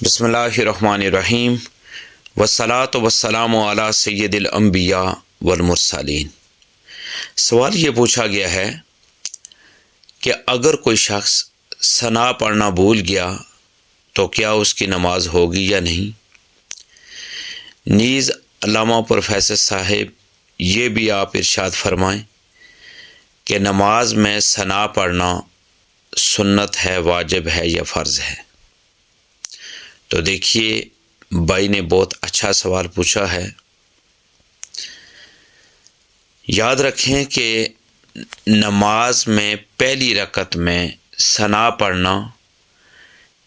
بسم اللہ الرحمن الرحیم والصلاۃ والسلام علی سید الانبیاء والمرسلین۔ سوال یہ پوچھا گیا ہے کہ اگر کوئی شخص ثنا پڑھنا بھول گیا تو کیا اس کی نماز ہوگی یا نہیں؟ نیز علامہ پروفیسر صاحب یہ بھی آپ ارشاد فرمائیں کہ نماز میں ثنا پڑھنا سنت ہے، واجب ہے یا فرض ہے؟ تو دیکھیے، بھائی نے بہت اچھا سوال پوچھا ہے۔ یاد رکھیں کہ نماز میں پہلی رکعت میں ثنا پڑھنا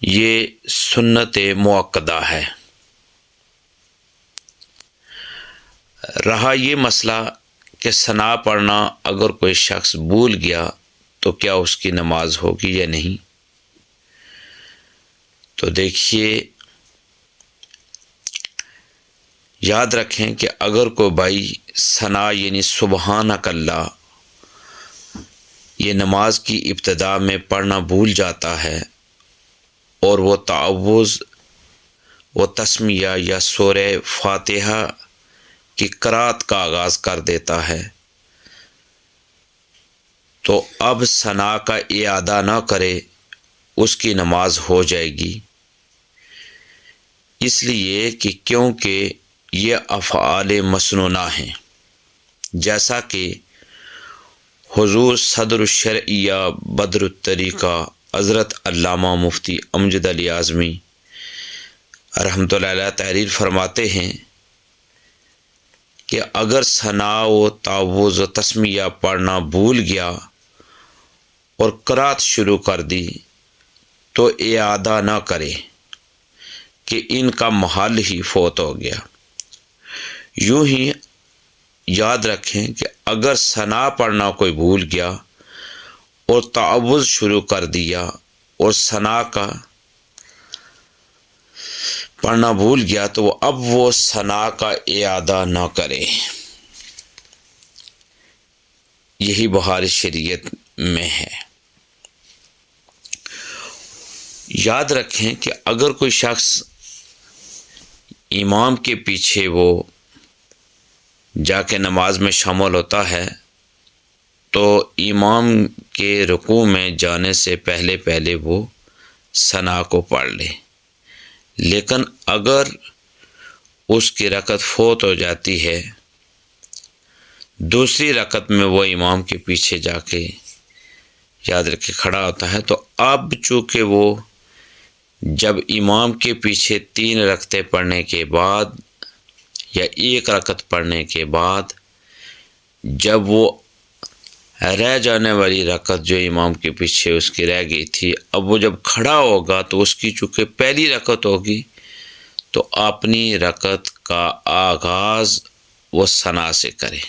یہ سنت مؤکدہ ہے۔ رہا یہ مسئلہ کہ ثنا پڑھنا اگر کوئی شخص بھول گیا تو کیا اس کی نماز ہوگی یا نہیں؟ تو دیکھیے، یاد رکھیں کہ اگر کوئی بھائی ثنا یعنی سبحانک اللہ یہ نماز کی ابتدا میں پڑھنا بھول جاتا ہے اور وہ تعوذ و تسمیہ یا سورہ فاتحہ کی قرأت کا آغاز کر دیتا ہے تو اب ثنا کا اعادہ نہ کرے، اس کی نماز ہو جائے گی، اس لیے کہ کیونکہ یہ افعال مسنونہ ہیں، جیسا کہ حضور صدر الشرعیہ بدر الطریقہ حضرت علامہ مفتی امجد علی اعظمی رحمۃ اللہ علیہ تحریر فرماتے ہیں کہ اگر ثنا و تعوذ و تسمیہ پڑھنا بھول گیا اور قرأت شروع کر دی تو اعادہ نہ کرے کہ ان کا محل ہی فوت ہو گیا۔ یوں ہی یاد رکھیں کہ اگر ثنا پڑھنا کوئی بھول گیا اور تعوذ شروع کر دیا اور ثنا کا پڑھنا بھول گیا تو اب وہ ثنا کا اعادہ نہ کرے۔ یہی بحار شریعت میں ہے۔ یاد رکھیں کہ اگر کوئی شخص امام کے پیچھے وہ جا کے نماز میں شامل ہوتا ہے تو امام کے رکوع میں جانے سے پہلے وہ ثنا کو پڑھ لے، لیکن اگر اس کی رکعت فوت ہو جاتی ہے، دوسری رکعت میں وہ امام کے پیچھے جا کے یاد رکھے کھڑا ہوتا ہے تو اب چونکہ وہ جب امام کے پیچھے 3 رکعتیں پڑھنے کے بعد یا 1 رکعت پڑھنے کے بعد جب وہ رہ جانے والی رکعت جو امام کے پیچھے اس کی رہ گئی تھی، اب وہ جب کھڑا ہوگا تو اس کی چونکہ پہلی رکعت ہوگی تو اپنی رکعت کا آغاز وہ ثنا سے کرے۔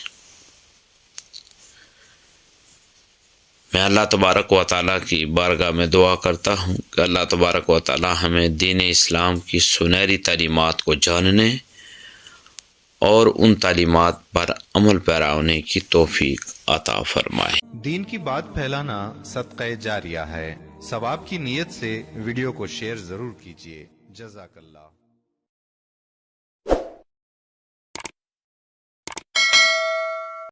میں اللہ تبارک و تعالیٰ کی بارگاہ میں دعا کرتا ہوں کہ اللہ تبارک و تعالیٰ ہمیں دین اسلام کی سنہری تعلیمات کو جاننے اور ان تعلیمات پر عمل پیرا ہونے کی توفیق عطا فرمائے۔ دین کی بات پھیلانا صدقہ جاریہ ہے، ثواب کی نیت سے ویڈیو کو شیئر ضرور کیجیے۔ جزاک اللہ۔